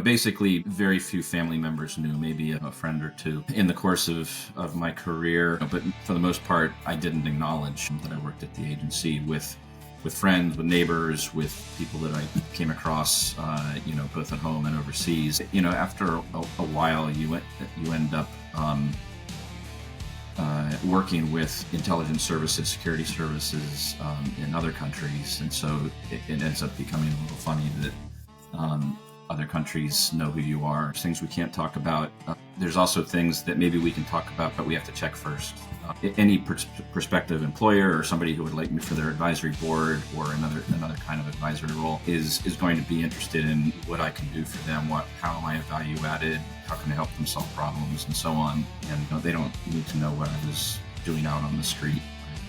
basically very few family members knew, maybe a friend or two in the course of my career. But for the most part, I didn't acknowledge that I worked at the agency with friends, with neighbors, with people that I came across, both at home and overseas. After a while, you end up working with intelligence services, security services in other countries, and so it ends up becoming a little funny that other countries know who you are. There's things we can't talk about. There's also things that maybe we can talk about, but we have to check first. Any prospective employer or somebody who would like me for their advisory board or another kind of advisory role is going to be interested in what I can do for them, how am I value added, how can I help them solve problems, and so on. And they don't need to know what I was doing out on the street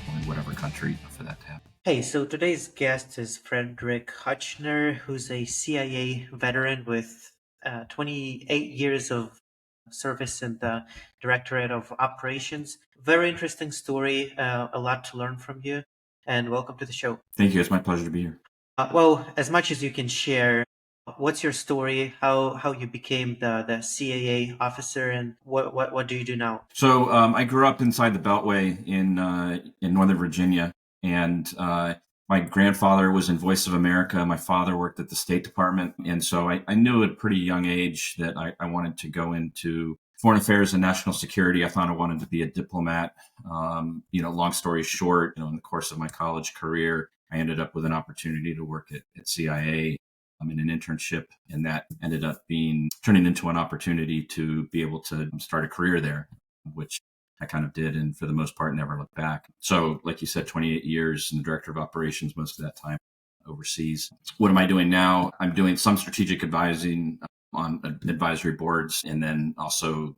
in whatever country for that to happen. Hey, so today's guest is Fredrik Hotchner, who's a CIA veteran with 28 years of service in the Directorate of Operations. Very interesting story, a lot to learn from you, and welcome to the show. Thank you. It's my pleasure to be here. Well, as much as you can share, what's your story? How you became the CAA officer, and what do you do now? So I grew up inside the Beltway in Northern Virginia, and my grandfather was in Voice of America. My father worked at the State Department, and so I knew at a pretty young age that I wanted to go into foreign affairs and national security. I thought I wanted to be a diplomat. Long story short, in the course of my college career, I ended up with an opportunity to work at CIA. I'm in an internship, and that ended up turning into an opportunity to be able to start a career there, which I kind of did, and for the most part, never looked back. So, like you said, 28 years in the director of operations, most of that time overseas. What am I doing now? I'm doing some strategic advising on advisory boards, and then also,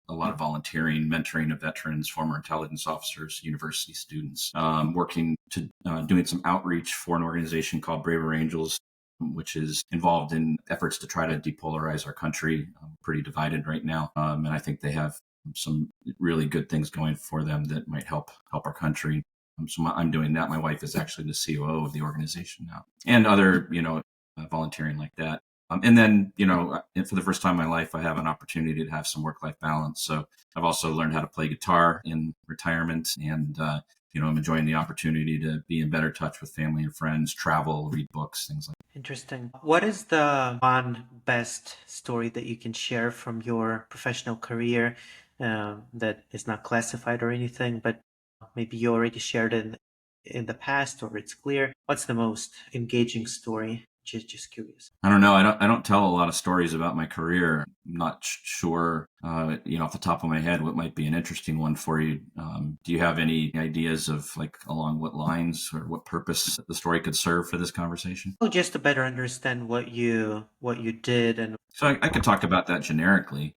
a lot of volunteering, mentoring of veterans, former intelligence officers, university students, working to doing some outreach for an organization called Braver Angels, which is involved in efforts to try to depolarize our country. Pretty divided right now, and I think they have some really good things going for them that might help our country. So I'm doing that. My wife is actually the COO of the organization now, and other volunteering like that. And then for the first time in my life, I have an opportunity to have some work-life balance. So I've also learned how to play guitar in retirement, and I'm enjoying the opportunity to be in better touch with family and friends, travel, read books, things like that. Interesting. What is the one best story that you can share from your professional career that is not classified or anything, but maybe you already shared it in the past or it's clear? What's the most engaging story? Just curious. I don't know. I don't tell a lot of stories about my career. I'm not sure, off the top of my head, what might be an interesting one for you. Do you have any ideas of along what lines or what purpose the story could serve for this conversation? Oh, just to better understand what you did and. So I could talk about that generically.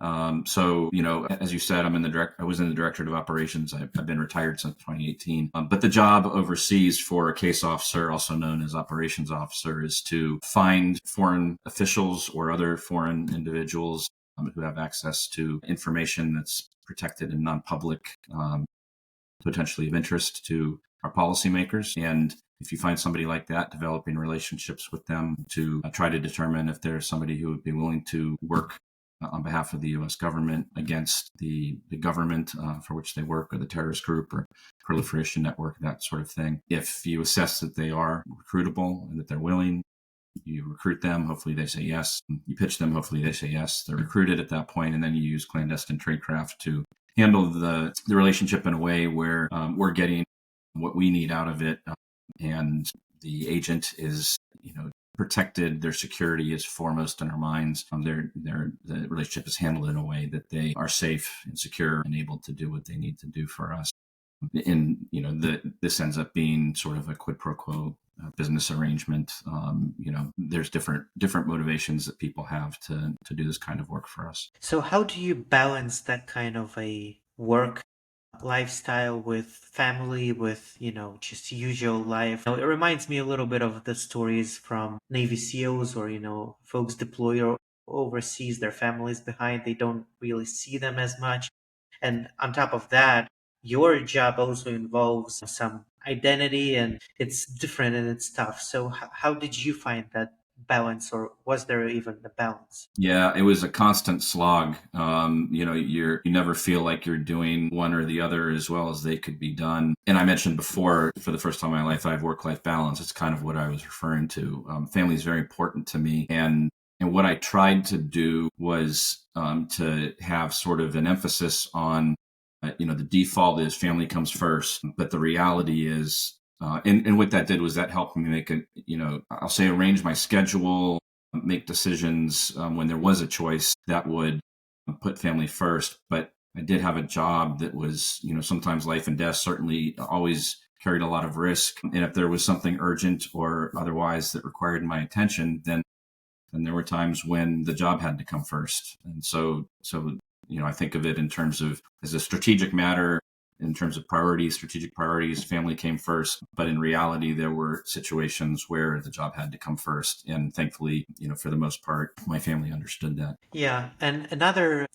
As you said, I was in the Directorate of Operations. I've been retired since 2018. But the job overseas for a case officer, also known as operations officer, is to find foreign officials or other foreign individuals who have access to information that's protected and non-public, potentially of interest to our policymakers. And if you find somebody like that, developing relationships with them to try to determine if there's somebody who would be willing to work on behalf of the U.S. government against the government for which they work, or the terrorist group or proliferation network, that sort of thing. If you assess that they are recruitable and that they're willing, you recruit them. Hopefully they say yes. You pitch them. Hopefully they say yes. They're recruited at that point, and then you use clandestine tradecraft to handle the relationship in a way where we're getting what we need out of it, and the agent is, protected. Their security is foremost in our minds. The relationship is handled in a way that they are safe and secure and able to do what they need to do for us. And this ends up being sort of a quid pro quo business arrangement. There's different motivations that people have to do this kind of work for us. So how do you balance that kind of a work lifestyle with family, with just usual life? It reminds me a little bit of the stories from Navy SEALs, or folks deploy or overseas, their families behind, they don't really see them as much. And on top of that, your job also involves some identity, and it's different and it's tough. So how did you find that balance, or was there even a balance? Yeah, it was a constant slog. You never feel like you're doing one or the other as well as they could be done. And I mentioned before, for the first time in my life, I have work-life balance. It's kind of what I was referring to. Family is very important to me, and what I tried to do was to have sort of an emphasis on, the default is family comes first, but the reality is, and what that did was that helped me make I'll say arrange my schedule, make decisions when there was a choice that would put family first. But I did have a job that was, sometimes life and death, certainly always carried a lot of risk. And if there was something urgent or otherwise that required my attention, then there were times when the job had to come first. And so I think of it in terms of as a strategic matter, in terms of priorities, strategic priorities, family came first. But in reality, there were situations where the job had to come first. And thankfully, for the most part, my family understood that. Yeah, and another,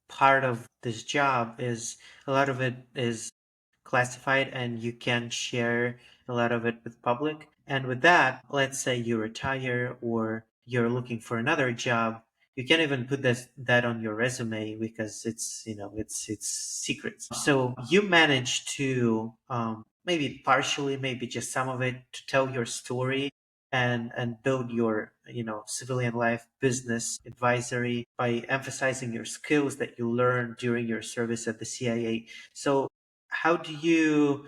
part of this job is a lot of it is classified and you can share a lot of it with public. And with that, let's say you retire or you're looking for another job, you can't even put that on your resume because it's secrets. So you manage to maybe partially, maybe just some of it, to tell your story and build your civilian life business advisory by emphasizing your skills that you learned during your service at the CIA. So how do you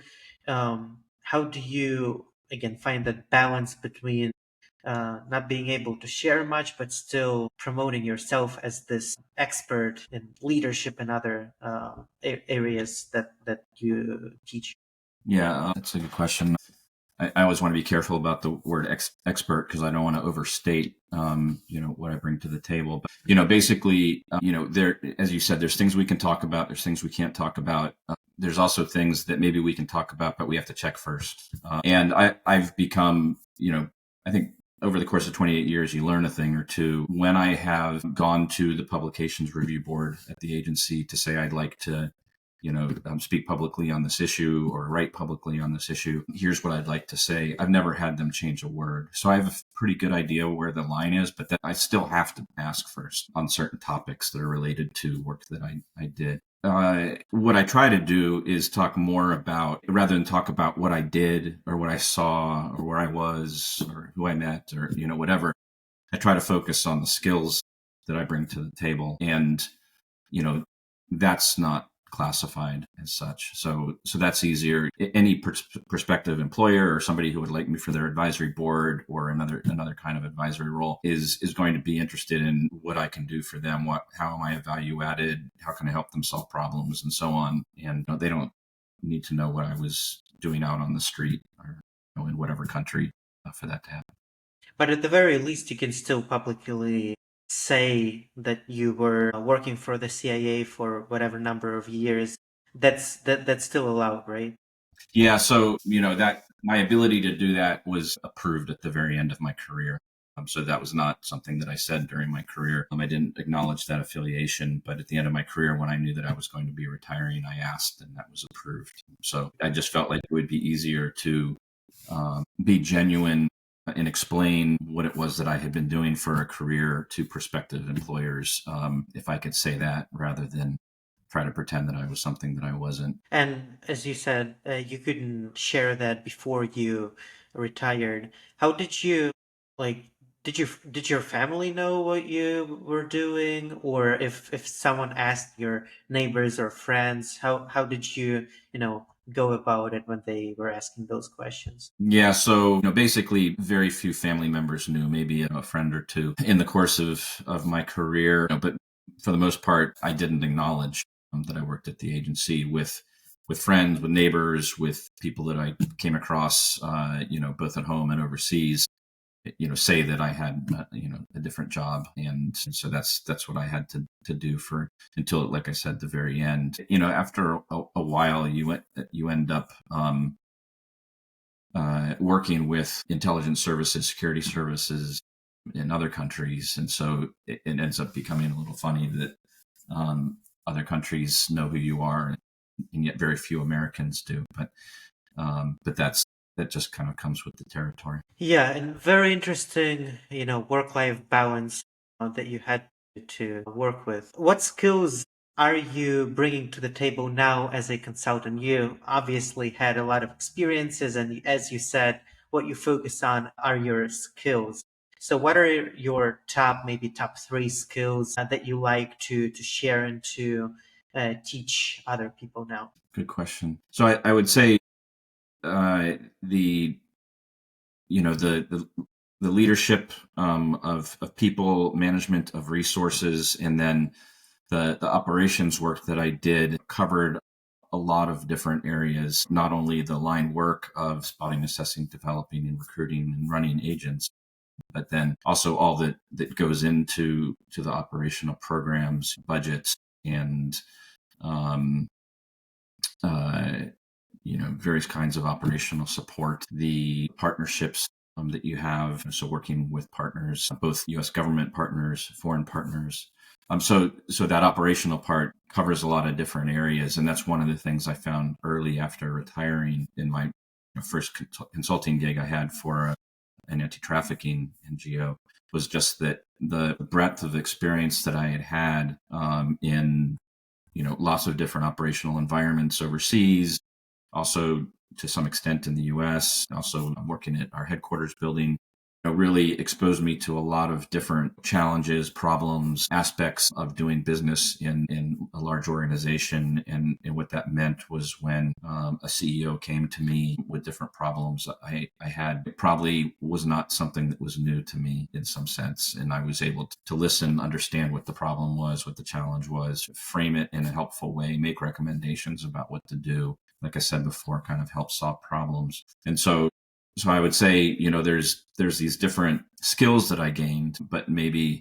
again find that balance between not being able to share much but still promoting yourself as this expert in leadership and other areas that you teach? Yeah, that's a good question. I always want to be careful about the word expert because I don't want to overstate, what I bring to the table. But, basically, there, as you said, there's things we can talk about. There's things we can't talk about. There's also things that maybe we can talk about, but we have to check first. And I've become, I think over the course of 28 years, you learn a thing or two. When I have gone to the publications review board at the agency to say I'd like to speak publicly on this issue or write publicly on this issue. Here's what I'd like to say. I've never had them change a word. So I have a pretty good idea where the line is, but then I still have to ask first on certain topics that are related to work that I did. What I try to do is talk more about, rather than talk about what I did or what I saw or where I was or who I met or, whatever, I try to focus on the skills that I bring to the table. And, that's not classified as such. So that's easier. Any prospective employer or somebody who would like me for their advisory board or another kind of advisory role is going to be interested in what I can do for them. How am I a value added? How can I help them solve problems and so on? And they don't need to know what I was doing out on the street or in whatever country for that to happen. But at the very least, you can still publicly say that you were working for the CIA for whatever number of years. That's still allowed, right? Yeah, so that my ability to do that was approved at the very end of my career. So that was not something that I said during my career. I didn't acknowledge that affiliation, but at the end of my career, when I knew that I was going to be retiring, I asked, and that was approved. So I just felt like it would be easier to be genuine and explain what it was that I had been doing for a career to prospective employers, if I could say that rather than try to pretend that I was something that I wasn't. And as you said, you couldn't share that before you retired. How did you like? Did your family know what you were doing, or if someone asked your neighbors or friends, how did you go about it when they were asking those questions? Yeah, so basically, very few family members knew, maybe a friend or two in the course of my career. But for the most part, I didn't acknowledge that I worked at the agency with friends, with neighbors, with people that I came across, both at home and overseas. Say that I had a different job, and so that's what I had to do for until, like I said, the very end. After a while, you end up working with intelligence services, security services in other countries. And so it ends up becoming a little funny that other countries know who you are, and yet very few Americans do. But that's that just kind of comes with the territory. Yeah, and very interesting, work-life balance that you had to work with. What skills are you bringing to the table now as a consultant? You obviously had a lot of experiences, and as you said, what you focus on are your skills. So, what are your maybe top three skills that you like to share and to teach other people now? Good question. So I would say the the leadership of people, management of resources, and then the operations work that I did covered a lot of different areas, not only the line work of spotting, assessing, developing, and recruiting and running agents, but then also all that goes into the operational programs, budgets, and um, uh, various kinds of operational support, the partnerships that you have. So working with partners, both U.S. government partners, foreign partners. So that operational part covers a lot of different areas, and that's one of the things I found early after retiring in my first consulting gig I had for an anti-trafficking NGO was just that the breadth of experience that I had in lots of different operational environments overseas, also to some extent in the US. Also, I'm working at our headquarters building. Really exposed me to a lot of different challenges, problems, aspects of doing business in a large organization. And what that meant was when a CEO came to me with different problems I had, it probably was not something that was new to me in some sense. And I was able to listen, understand what the problem was, what the challenge was, frame it in a helpful way, make recommendations about what to do. Like I said before, kind of help solve problems. And so I would say, there's these different skills that I gained, but maybe,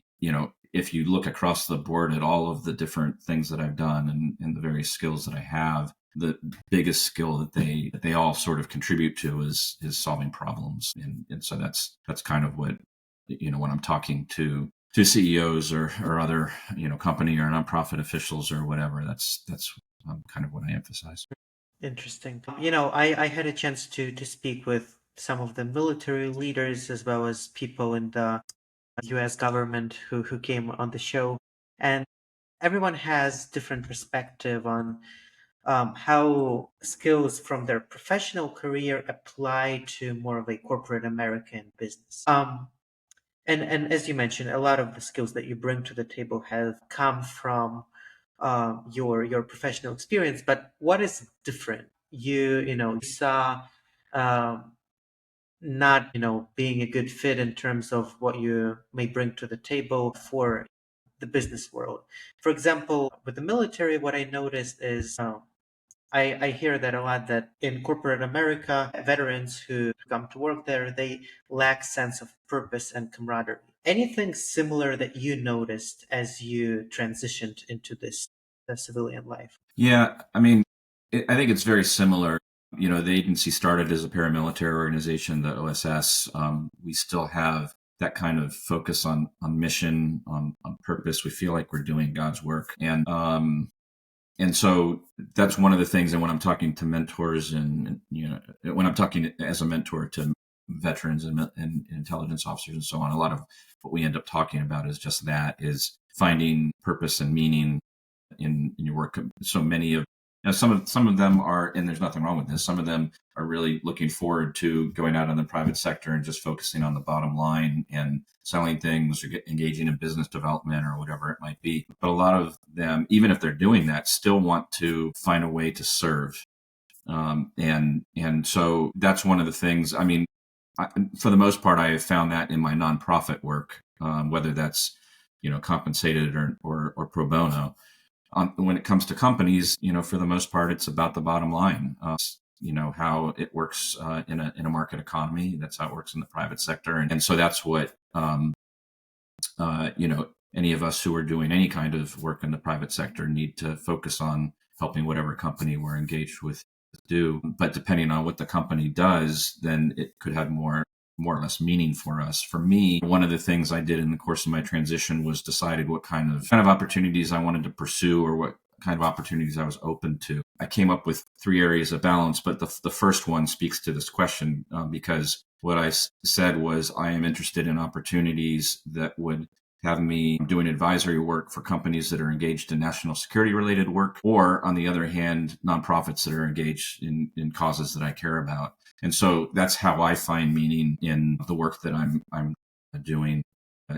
if you look across the board at all of the different things that I've done and the various skills that I have, the biggest skill that they all sort of contribute to is solving problems. And so that's kind of what, when I'm talking to CEOs or other, company or nonprofit officials or whatever, that's kind of what I emphasize. Interesting. I had a chance to speak with some of the military leaders as well as people in the US government who came on the show. And everyone has different perspective on how skills from their professional career apply to more of a corporate American business. And as you mentioned, a lot of the skills that you bring to the table have come from your professional experience. But what is different? You saw um, not being a good fit in terms of what you may bring to the table for the business world. For example, with the military, what I noticed is I hear that a lot that in corporate America, veterans who come to work there, they lack sense of purpose and camaraderie. Anything similar that you noticed as you transitioned into this the civilian life? Yeah, I mean, I think it's very similar. The agency started as a paramilitary organization, the OSS. We still have that kind of focus on mission, on purpose. We feel like we're doing God's work, and so that's one of the things. And when I'm talking to mentors, and when I'm talking as a mentor to veterans and intelligence officers and so on, a lot of what we end up talking about is just that: is finding purpose and meaning in your work. So many of some of them are, and there's nothing wrong with this. Some of them are really looking forward to going out in the private sector and just focusing on the bottom line and selling things or engaging in business development or whatever it might be. But a lot of them, even if they're doing that, still want to find a way to serve. And so that's one of the things. I mean, for the most part, I have found that in my nonprofit work, whether that's compensated or pro bono. When it comes to companies, for the most part, it's about the bottom line. How it works in a market economy. That's how it works in the private sector, and so that's what any of us who are doing any kind of work in the private sector need to focus on helping whatever company we're engaged with do. But depending on what the company does, then it could have more or less meaning for us. For me, one of the things I did in the course of my transition was decided what kind of opportunities I wanted to pursue or what kind of opportunities I was open to. I came up with three areas of balance, but the first one speaks to this question because what I said was I am interested in opportunities that would have me doing advisory work for companies that are engaged in national security related work, or on the other hand, nonprofits that are engaged in causes that I care about. And so that's how I find meaning in the work that I'm doing.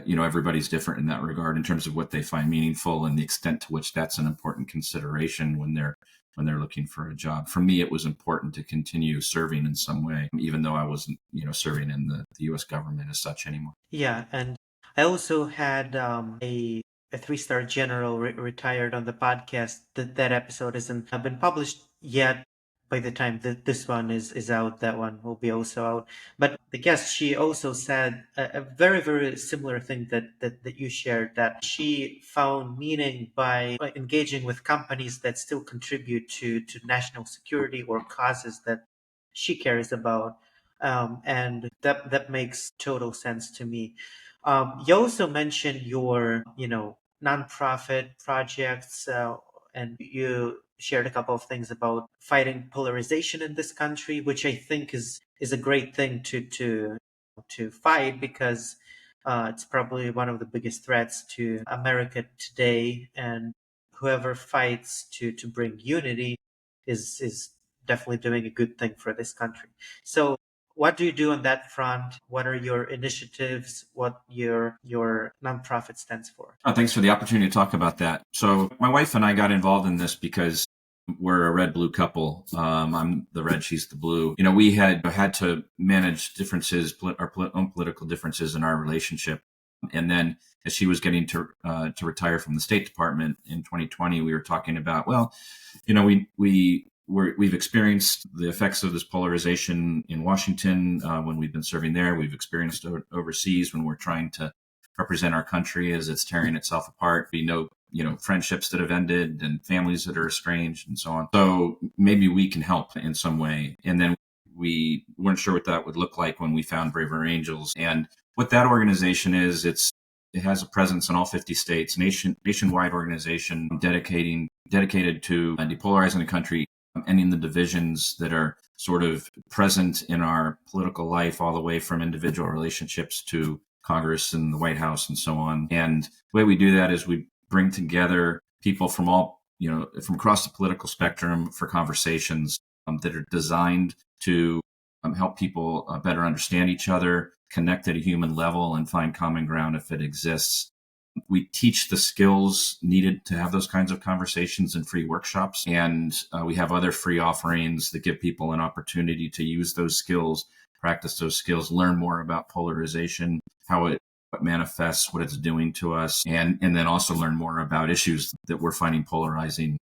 Everybody's different in that regard in terms of what they find meaningful and the extent to which that's an important consideration when they're looking for a job. For me, it was important to continue serving in some way, even though I wasn't, serving in the U.S. government as such anymore. Yeah, and I also had a three-star general retired on the podcast. That episode hasn't been published yet. By the time that this one is out, that one will be also out. But the guest, she also said a very, very similar thing that you shared, that she found meaning by engaging with companies that still contribute to national security or causes that she cares about. And that makes total sense to me. You also mentioned your, nonprofit projects, and you shared a couple of things about fighting polarization in this country, which I think is a great thing to fight, because it's probably one of the biggest threats to America today. And whoever fights to bring unity is definitely doing a good thing for this country. So what do you do on that front? What are your initiatives? What your nonprofit stands for? Oh, thanks for the opportunity to talk about that. So my wife and I got involved in this because we're a red-blue couple. I'm the red, she's the blue. We had to manage differences, our own political differences in our relationship. And then as she was getting to retire from the State Department in 2020, we were talking about, well, we've experienced the effects of this polarization in Washington when we've been serving there. We've experienced it overseas when we're trying to represent our country as it's tearing itself apart. We know, friendships that have ended and families that are estranged and so on. So maybe we can help in some way. And then we weren't sure what that would look like when we found Braver Angels. And what that organization is, it has a presence in all 50 states, nationwide organization dedicated to depolarizing the country, ending the divisions that are sort of present in our political life, all the way from individual relationships to Congress and the White House and so on. And the way we do that is we bring together people from from across the political spectrum for conversations that are designed to help people better understand each other, connect at a human level, and find common ground if it exists. We teach the skills needed to have those kinds of conversations in free workshops. And we have other free offerings that give people an opportunity to use those skills, practice those skills, learn more about polarization, how it manifests, what it's doing to us, and then also learn more about issues that we're finding polarizing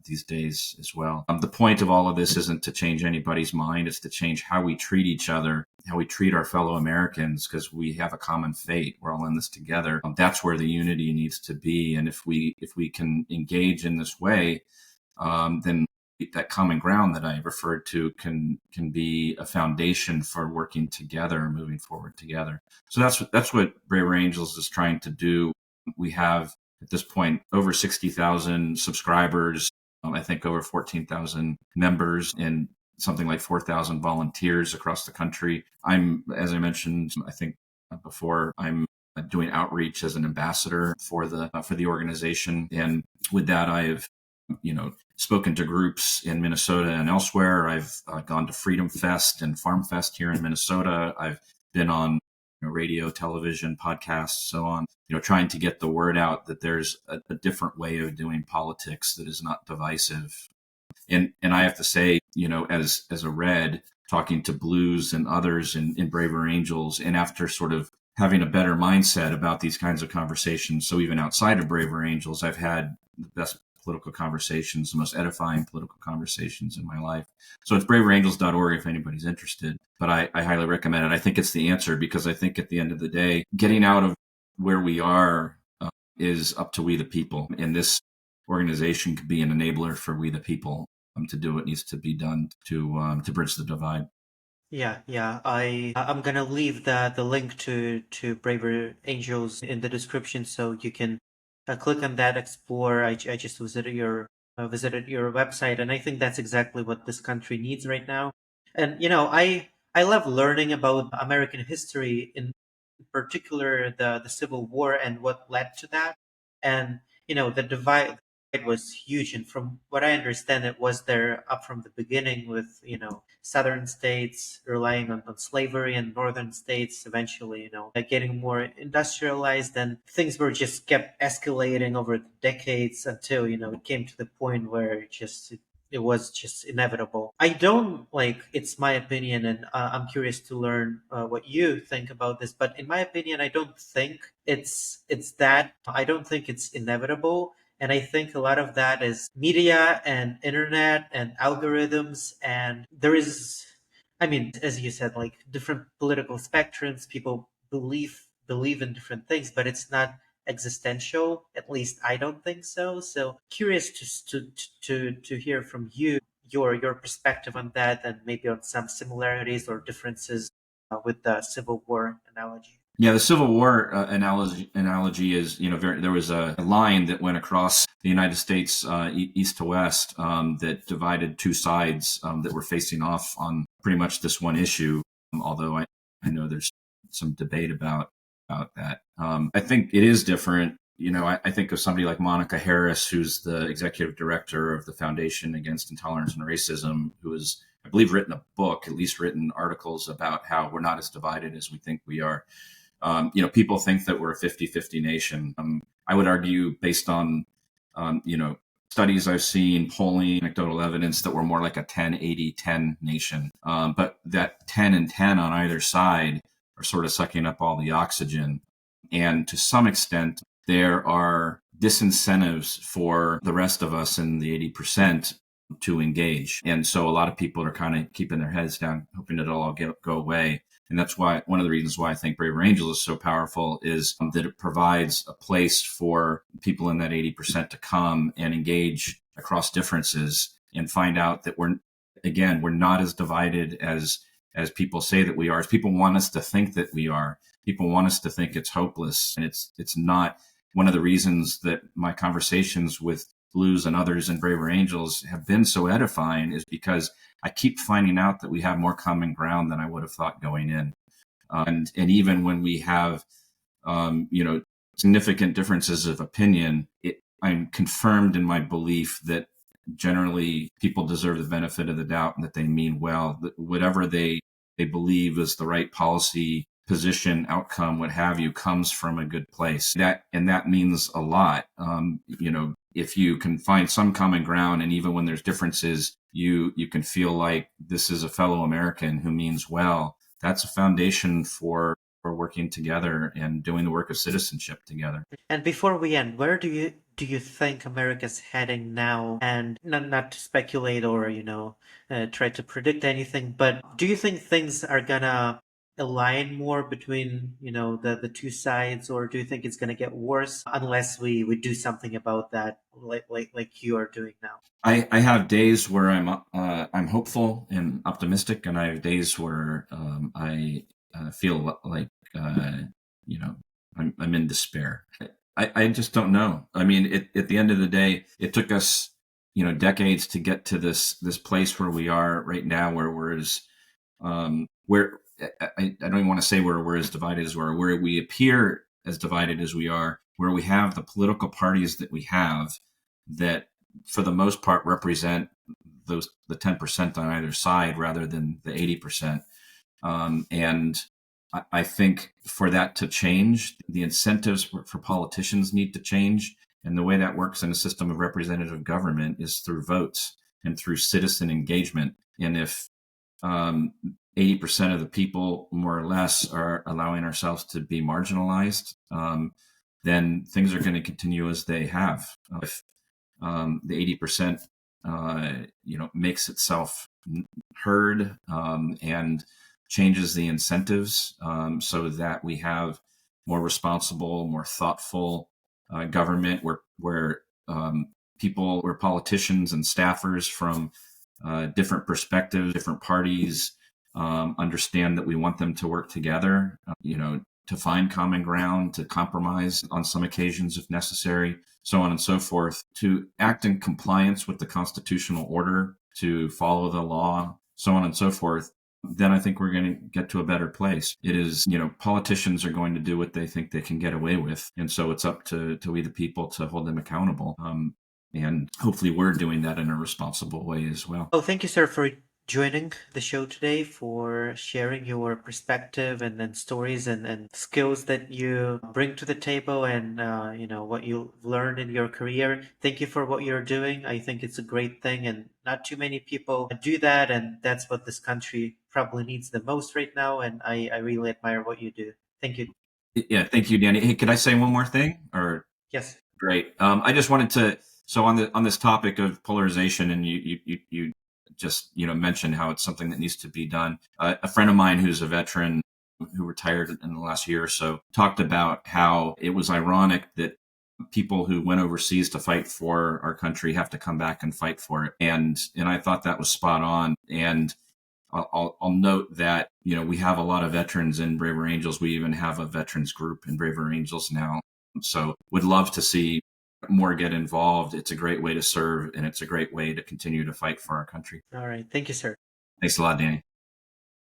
these days as well. The point of all of this isn't to change anybody's mind. It's to change how we treat each other, how we treat our fellow Americans, because we have a common fate. We're all in this together. That's where the unity needs to be. And if we can engage in this way, then that common ground that I referred to can be a foundation for working together, moving forward together. So that's what Braver Angels is trying to do. We have at this point over 60,000 subscribers. I think over 14,000 members and something like 4,000 volunteers across the country. As I mentioned, I think before, I'm doing outreach as an ambassador for the organization. And with that, I've spoken to groups in Minnesota and elsewhere. I've gone to Freedom Fest and Farm Fest here in Minnesota. I've been on radio, television, podcasts, so on, trying to get the word out that there's a different way of doing politics that is not divisive. And I have to say, as a red, talking to blues and others in Braver Angels, and after sort of having a better mindset about these kinds of conversations, so even outside of Braver Angels, I've had the best political conversations, the most edifying political conversations in my life. So it's braverangels.org if anybody's interested. But I highly recommend it. I think it's the answer, because I think at the end of the day, getting out of where we are is up to we the people. And this organization could be an enabler for we the people to do what needs to be done to bridge the divide. Yeah. I'm gonna leave the link to Braver Angels in the description, so you can click on that, explore. I just visited your visited your website, and I think that's exactly what this country needs right now. And I love learning about American history, in particular the Civil War and what led to that. And the divide was huge, and from what I understand, it was there up from the beginning, with southern states relying on slavery, and northern states eventually like getting more industrialized, and things were just kept escalating over the decades until it came to the point where it was just inevitable. I don't like, it's my opinion, and I'm curious to learn what you think about this. But in my opinion, I don't think it's that. I don't think it's inevitable. And I think a lot of that is media and internet and algorithms. And there is, I mean, as you said, like different political spectrums, people believe in different things, but it's not existential. At least I don't think so. So curious to hear from you your perspective on that, and maybe on some similarities or differences with the Civil War analogy. Yeah, the Civil War analogy is, there was a line that went across the United States, east to west, that divided two sides that were facing off on pretty much this one issue. Although I know there's some debate about that. I think it is different. I think of somebody like Monica Harris, who's the executive director of the Foundation Against Intolerance and Racism, who has, I believe, written a book, at least written articles about how we're not as divided as we think we are. People think that we're a 50-50 nation. I would argue, based on, studies I've seen, polling, anecdotal evidence, that we're more like a 10-80-10 nation. But that 10 and 10 on either side are sort of sucking up all the oxygen. And to some extent, there are disincentives for the rest of us in the 80% to engage. And so a lot of people are kind of keeping their heads down, hoping it'll all go away. And that's why one of the reasons why I think Braver Angels is so powerful is that it provides a place for people in that 80% to come and engage across differences and find out that we're not as divided as people say that we are, as people want us to think that we are. People want us to think it's hopeless, and it's not. One of the reasons that my conversations with Blues and others in Braver Angels have been so edifying is because I keep finding out that we have more common ground than I would have thought going in. And even when we have, significant differences of opinion, I'm confirmed in my belief that generally people deserve the benefit of the doubt and that they mean well, that whatever they believe is the right policy, position, outcome, what have you, comes from a good place. That means a lot. If you can find some common ground, and even when there's differences, you can feel like this is a fellow American who means well. That's a foundation for working together and doing the work of citizenship together. And before we end, where do you think America's heading now? And not to speculate or try to predict anything, but do you think things are gonna align more between the two sides, or do you think it's gonna get worse unless we do something about that, like you are doing now? I have days where I'm hopeful and optimistic, and I have days where I feel like you know I'm in despair. I just don't know. I mean, at the end of the day, it took us decades to get to this place where we are right now, where we're as where I don't even want to say where we're as divided as we are, where we appear as divided as we are, where we have the political parties that we have that for the most part represent the 10% on either side rather than the 80%. And I think for that to change, the incentives for politicians need to change. And the way that works in a system of representative government is through votes and through citizen engagement. And if 80% of the people, more or less, are allowing ourselves to be marginalized, then things are going to continue as they have. If the 80%, makes itself heard and changes the incentives so that we have more responsible, more thoughtful government where politicians and staffers from different perspectives, different parties understand that we want them to work together. to find common ground, to compromise on some occasions if necessary, so on and so forth, to act in compliance with the constitutional order, to follow the law, so on and so forth, then I think we're going to get to a better place. It is, politicians are going to do what they think they can get away with. And so it's up to we, the people, to hold them accountable. And hopefully we're doing that in a responsible way as well. Oh, thank you, sir, for joining the show today, for sharing your perspective and then stories and skills that you bring to the table and, what you learned in your career. Thank you for what you're doing. I think it's a great thing, and not too many people do that. And that's what this country probably needs the most right now. And I really admire what you do. Thank you. Yeah, thank you, Danny. Hey, could I say one more thing? Or Yes. great. I just wanted to. So on this topic of polarization, and you just mentioned how it's something that needs to be done. A friend of mine who's a veteran who retired in the last year or so talked about how it was ironic that people who went overseas to fight for our country have to come back and fight for it, and I thought that was spot on. And I'll note that we have a lot of veterans in Braver Angels. We even have a veterans group in Braver Angels now. So would love to see more get involved. It's a great way to serve, and it's a great way to continue to fight for our country. All right. Thank you, sir. Thanks a lot, Danny.